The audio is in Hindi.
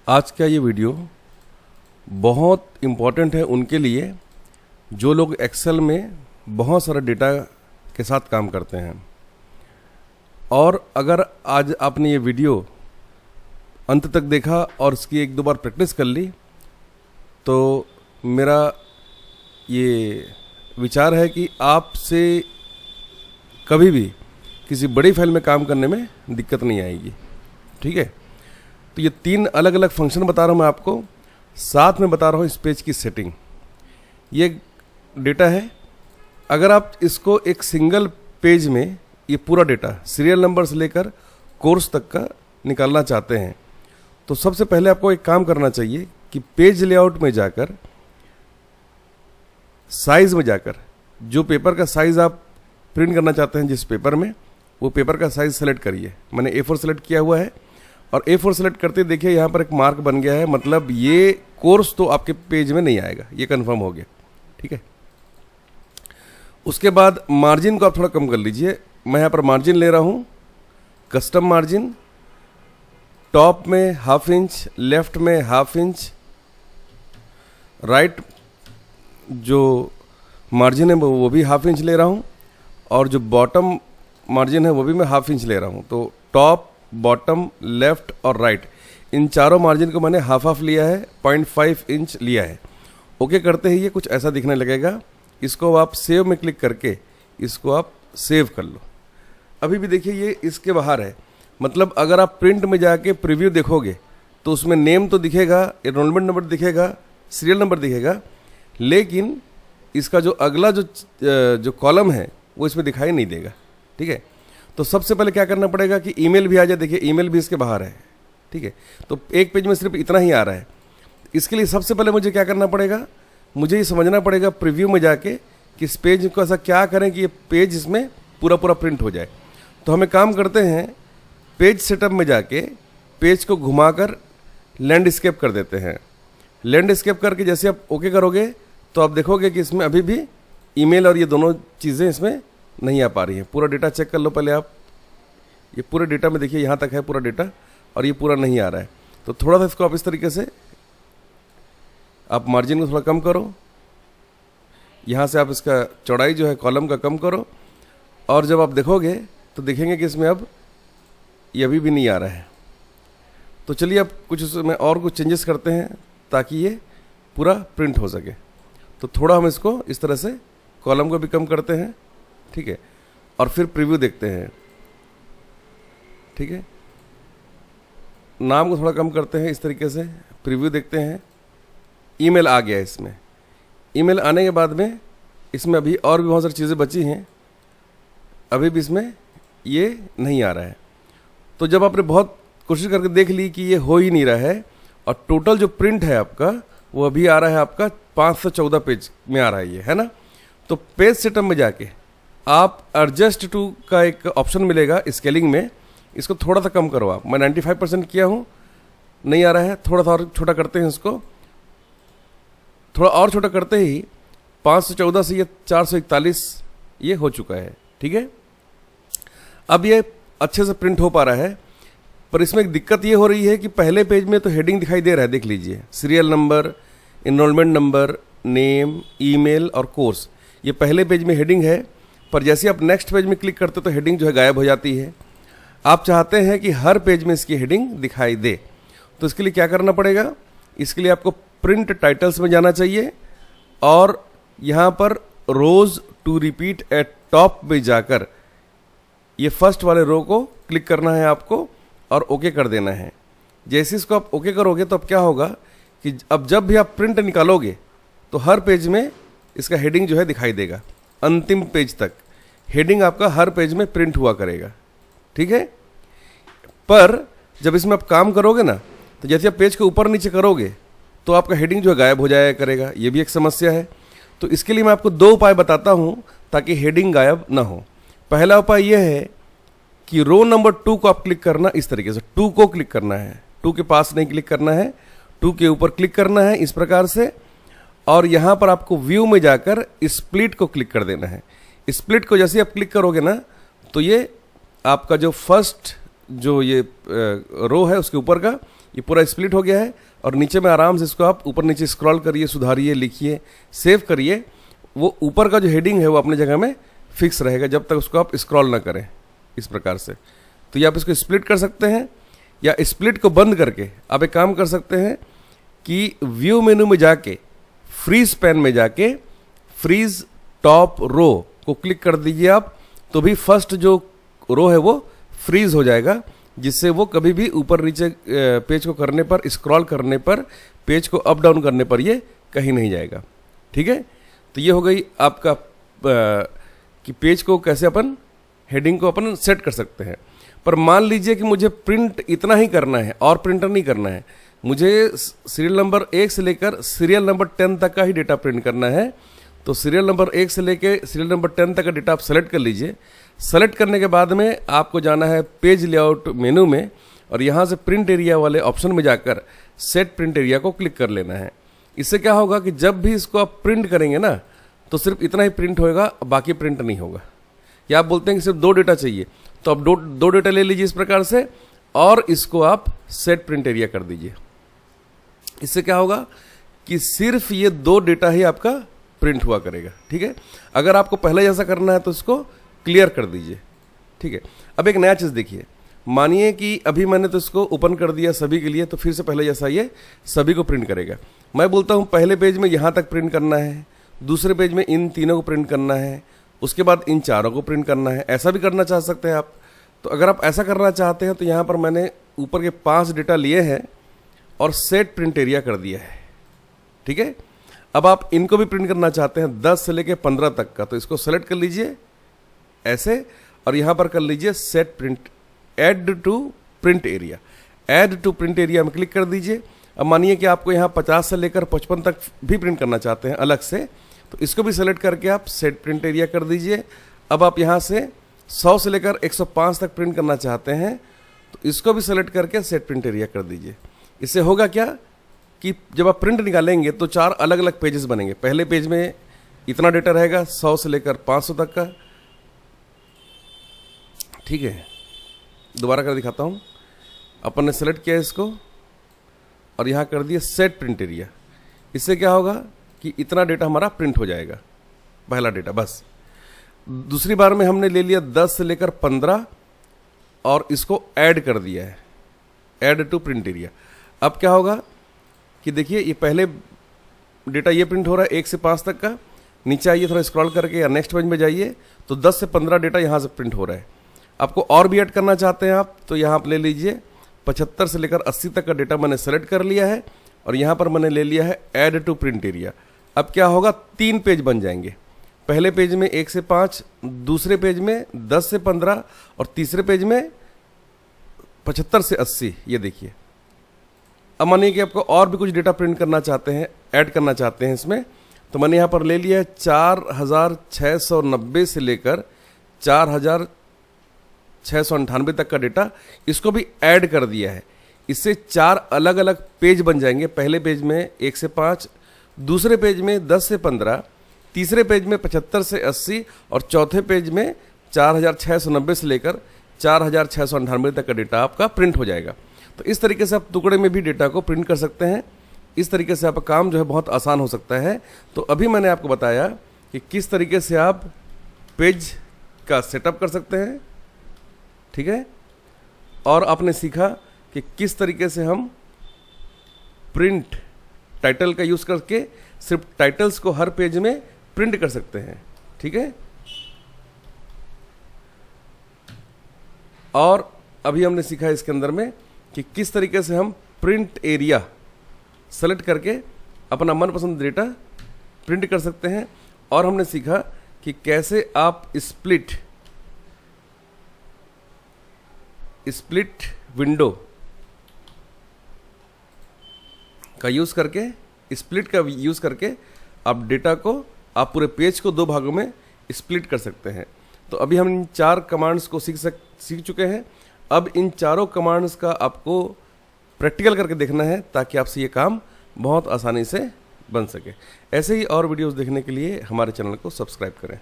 आज का ये वीडियो बहुत इम्पॉर्टेंट है उनके लिए जो लोग एक्सेल में बहुत सारा डेटा के साथ काम करते हैं। और अगर आज आपने ये वीडियो अंत तक देखा और इसकी एक दो बार प्रैक्टिस कर ली तो मेरा ये विचार है कि आपसे कभी भी किसी बड़ी फाइल में काम करने में दिक्कत नहीं आएगी। ठीक है, तो ये 3 अलग अलग फंक्शन बता रहा हूँ मैं आपको, साथ में बता रहा हूँ इस पेज की सेटिंग। ये डेटा है, अगर आप इसको एक सिंगल पेज में ये पूरा डेटा सीरियल नंबर से लेकर कोर्स तक का निकालना चाहते हैं तो सबसे पहले आपको एक काम करना चाहिए कि पेज लेआउट में जाकर साइज में जाकर जो पेपर का साइज आप प्रिंट करना चाहते हैं जिस पेपर में, वो पेपर का साइज सेलेक्ट करिए। मैंने A4 सेलेक्ट किया हुआ है और A4 सेलेक्ट करते देखिए यहाँ पर एक मार्क बन गया है, मतलब ये कोर्स तो आपके पेज में नहीं आएगा, ये कंफर्म हो गया। ठीक है, उसके बाद मार्जिन को आप थोड़ा कम कर लीजिए। मैं यहाँ पर मार्जिन ले रहा हूँ कस्टम मार्जिन, टॉप में 1/2 इंच, लेफ्ट में 1/2 इंच, राइट जो मार्जिन है वो भी 1/2 इंच ले रहा हूँ और जो बॉटम मार्जिन है वो भी मैं 1/2 इंच ले रहा हूँ। तो टॉप, बॉटम, लेफ्ट और राइट इन चारों मार्जिन को मैंने हाफ लिया है, 0.5 इंच लिया है। ओके करते ही ये कुछ ऐसा दिखने लगेगा। इसको आप सेव में क्लिक करके इसको आप सेव कर लो। अभी भी देखिए ये इसके बाहर है, मतलब अगर आप प्रिंट में जाके प्रीव्यू देखोगे तो उसमें नेम तो दिखेगा, एनरोलमेंट नंबर दिखेगा, सीरियल नंबर दिखेगा, लेकिन इसका जो अगला जो कॉलम है वो इसमें दिखाई नहीं देगा। ठीक है, तो सबसे पहले क्या करना पड़ेगा कि ईमेल भी आ जाए। देखिए ईमेल भी इसके बाहर है। ठीक है, तो एक पेज में सिर्फ इतना ही आ रहा है। इसके लिए सबसे पहले मुझे क्या करना पड़ेगा, मुझे ये समझना पड़ेगा प्रीव्यू में जाके कि इस पेज को ऐसा क्या करें कि ये पेज इसमें पूरा प्रिंट हो जाए। तो हमें काम करते हैं, पेज सेटअप में जाके पेज को घुमाकर लैंडस्केप कर देते हैं। लैंडस्केप करके जैसे आप ओके करोगे तो आप देखोगे कि इसमें अभी भी ईमेल और ये दोनों चीज़ें इसमें नहीं आ पा रही हैं। पूरा डेटा चेक कर लो पहले आप। ये पूरे डेटा में देखिए यहाँ तक है पूरा डेटा और ये पूरा नहीं आ रहा है। तो थोड़ा सा इसको आप इस तरीके से आप मार्जिन को थोड़ा कम करो, यहाँ से आप इसका चौड़ाई जो है कॉलम का कम करो और जब आप देखोगे तो देखेंगे कि इसमें अब ये अभी भी नहीं आ रहा है। तो चलिए अब कुछ उसमें और कुछ चेंजेस करते हैं ताकि ये पूरा प्रिंट हो सके। तो थोड़ा हम इसको इस तरह से कॉलम को भी कम करते हैं। ठीक है, और फिर प्रीव्यू देखते हैं। ठीक है, नाम को थोड़ा कम करते हैं इस तरीके से, प्रीव्यू देखते हैं। ईमेल आ गया इसमें। ईमेल आने के बाद में इसमें अभी और भी बहुत सारी चीज़ें बची हैं, अभी भी इसमें ये नहीं आ रहा है। तो जब आपने बहुत कोशिश करके देख ली कि ये हो ही नहीं रहा है और टोटल जो प्रिंट है आपका वो अभी आ रहा है आपका 514 पेज में आ रहा है ये, है ना। तो पेज सेटअप में जाके आप एडजस्ट टू का एक ऑप्शन मिलेगा स्केलिंग में, इसको थोड़ा सा कम करो आप। मैं 95% किया हूँ, नहीं आ रहा है, थोड़ा सा और छोटा करते हैं इसको। थोड़ा और छोटा करते ही 514 से ये 441 ये हो चुका है। ठीक है, अब ये अच्छे से प्रिंट हो पा रहा है, पर इसमें एक दिक्कत ये हो रही है कि पहले पेज में तो हेडिंग दिखाई दे रहा है, देख लीजिए, serial number, enrolment number, name, email और कोर्स, ये पहले पेज में हेडिंग है। पर जैसे आप नेक्स्ट पेज में क्लिक करते तो हेडिंग जो है गायब हो जाती है। आप चाहते हैं कि हर पेज में इसकी हेडिंग दिखाई दे, तो इसके लिए क्या करना पड़ेगा, इसके लिए आपको प्रिंट टाइटल्स में जाना चाहिए और यहाँ पर रोज टू रिपीट एट टॉप में जाकर ये फर्स्ट वाले रो को क्लिक करना है आपको और ओके कर देना है। जैसे इसको आप ओके करोगे तो अब क्या होगा कि अब जब भी आप प्रिंट निकालोगे तो हर पेज में इसका हेडिंग जो है दिखाई देगा, अंतिम पेज तक हेडिंग आपका हर पेज में प्रिंट हुआ करेगा। ठीक है, पर जब इसमें आप काम करोगे ना तो जैसे आप पेज के ऊपर नीचे करोगे तो आपका हेडिंग जो है गायब हो जाया करेगा, ये भी एक समस्या है। तो इसके लिए मैं आपको 2 उपाय बताता हूँ ताकि हेडिंग गायब ना हो। पहला उपाय यह है कि रो नंबर 2 को आप क्लिक करना इस तरीके से, 2 को क्लिक करना है, 2 के पास नहीं क्लिक करना है, 2 के ऊपर क्लिक करना है इस प्रकार से और यहाँ पर आपको व्यू में जाकर स्प्लिट को क्लिक कर देना है। स्प्लिट को जैसे आप क्लिक करोगे ना तो ये आपका जो फर्स्ट जो ये रो है उसके ऊपर का ये पूरा स्प्लिट हो गया है, और नीचे में आराम से इसको आप ऊपर नीचे स्क्रॉल करिए, सुधारिए, लिखिए, सेव करिए। वो ऊपर का जो हेडिंग है वो अपने जगह में फिक्स रहेगा जब तक उसको आप स्क्रॉल ना करें इस प्रकार से। तो ये आप इसको स्प्लिट कर सकते हैं, या स्प्लिट को बंद करके आप एक काम कर सकते हैं कि व्यू मेनू में जाके फ्रीज पैन में जाके फ्रीज टॉप रो को क्लिक कर दीजिए आप, तो भी फर्स्ट जो रो है वो फ्रीज हो जाएगा, जिससे वो कभी भी ऊपर नीचे पेज को करने पर, स्क्रॉल करने पर, पेज को अप डाउन करने पर ये कहीं नहीं जाएगा। ठीक है, तो ये हो गई आपका कि पेज को कैसे अपन हेडिंग को अपन सेट कर सकते हैं। पर मान लीजिए कि मुझे प्रिंट इतना ही करना है और प्रिंटर नहीं करना है, मुझे सीरियल नंबर 1 से लेकर सीरियल नंबर 10 तक का ही डेटा प्रिंट करना है। तो सीरियल नंबर 1 से लेकर सीरियल नंबर 10 तक का डेटा आप सेलेक्ट कर लीजिए। सेलेक्ट करने के बाद में आपको जाना है पेज लेआउट मेनू में, और यहाँ से प्रिंट एरिया वाले ऑप्शन में जाकर सेट प्रिंट एरिया को क्लिक कर लेना है। इससे क्या होगा कि जब भी इसको आप प्रिंट करेंगे ना, तो सिर्फ इतना ही प्रिंट होएगा, बाकी प्रिंट नहीं होगा। या आप बोलते हैं कि सिर्फ 2 डेटा चाहिए, तो आप दो डेटा ले लीजिए इस प्रकार से, और इसको आप सेट प्रिंट एरिया कर दीजिए। इससे क्या होगा कि सिर्फ ये 2 डेटा ही आपका प्रिंट हुआ करेगा। ठीक है, अगर आपको पहले जैसा करना है तो इसको क्लियर कर दीजिए। ठीक है, अब एक नया चीज़ देखिए, मानिए कि अभी मैंने तो इसको ओपन कर दिया सभी के लिए, तो फिर से पहले जैसा ये सभी को प्रिंट करेगा। मैं बोलता हूँ पहले पेज में यहाँ तक प्रिंट करना है, दूसरे पेज में इन तीनों को प्रिंट करना है, उसके बाद इन चारों को प्रिंट करना है। ऐसा भी करना चाह सकते हैं आप। तो अगर आप ऐसा करना चाहते हैं तो यहाँ पर मैंने ऊपर के 5 डेटा लिए हैं और सेट प्रिंट एरिया कर दिया है। ठीक है, अब आप इनको भी प्रिंट करना चाहते हैं 10 से लेकर 15 तक का, तो इसको सेलेक्ट कर लीजिए ऐसे, और यहाँ पर कर लीजिए set print, add to print area. Add to print area में क्लिक कर दीजिए। अब मानिए कि आपको यहाँ 50 से लेकर 55 तक भी प्रिंट करना चाहते हैं अलग से, तो इसको भी सेलेक्ट करके आप सेट प्रिंट एरिया कर दीजिए। अब आप यहाँ से 100 से लेकर 105 तक प्रिंट करना चाहते हैं, तो इसको भी सेलेक्ट करके सेट प्रिंट एरिया कर दीजिए। इससे होगा क्या कि जब आप प्रिंट निकालेंगे तो 4 अलग अलग पेजेस बनेंगे। पहले पेज में इतना डेटा रहेगा 100 से लेकर 500 तक का। ठीक है, दोबारा कर दिखाता हूँ। अपन ने सेलेक्ट किया इसको और यहाँ कर दिया सेट प्रिंट एरिया। इससे क्या होगा कि इतना डेटा हमारा प्रिंट हो जाएगा, पहला डेटा बस। दूसरी बार में हमने ले लिया 10 से लेकर 15 और इसको ऐड कर दिया है, ऐड टू प्रिंट एरिया। अब क्या होगा कि देखिए ये पहले डेटा ये प्रिंट हो रहा है 1 से 5 तक का। नीचे आइए थोड़ा स्क्रॉल करके या नेक्स्ट पेज में जाइए, तो 10 से 15 डेटा यहाँ से प्रिंट हो रहा है। आपको और भी ऐड करना चाहते हैं आप, तो यहाँ आप ले लीजिए 75 से लेकर 80 तक का डेटा मैंने सेलेक्ट कर लिया है, और यहाँ पर मैंने ले लिया है ऐड टू प्रिंट एरिया। अब क्या होगा, 3 पेज बन जाएंगे। पहले पेज में 1 से 5, दूसरे पेज में 10 से 15 और तीसरे पेज में 75 से 80। ये देखिए, अब मानिए कि आपको और भी कुछ डेटा प्रिंट करना चाहते हैं, ऐड करना चाहते हैं इसमें, तो मैंने यहाँ पर ले लिया है 4690 से लेकर 4698 तक का डेटा, इसको भी ऐड कर दिया है। इससे 4 अलग अलग पेज बन जाएंगे। पहले पेज में 1 से 5, दूसरे पेज में 10 से 15, तीसरे पेज में 75 से 80 और चौथे पेज में 4690 से लेकर 4698 तक का डेटा आपका प्रिंट हो जाएगा। तो इस तरीके से आप टुकड़े में भी डेटा को प्रिंट कर सकते हैं। इस तरीके से आपका काम जो है बहुत आसान हो सकता है। तो अभी मैंने आपको बताया कि किस तरीके से आप पेज का सेटअप कर सकते हैं, ठीक है, और आपने सीखा कि किस तरीके से हम प्रिंट टाइटल का यूज़ करके सिर्फ टाइटल्स को हर पेज में प्रिंट कर सकते हैं, ठीक है। और अभी हमने सीखा इसके अंदर में कि किस तरीके से हम प्रिंट एरिया सेलेक्ट करके अपना मनपसंद डेटा प्रिंट कर सकते हैं। और हमने सीखा कि कैसे आप स्प्लिट विंडो का यूज़ करके, स्प्लिट का यूज़ करके आप डेटा को, आप पूरे पेज को 2 भागों में स्प्लिट कर सकते हैं। तो अभी हम इन 4 कमांड्स को सीख चुके हैं। अब इन चारों कमांड्स का आपको प्रैक्टिकल करके देखना है ताकि आपसे ये काम बहुत आसानी से बन सके। ऐसे ही और वीडियोस देखने के लिए हमारे चैनल को सब्सक्राइब करें।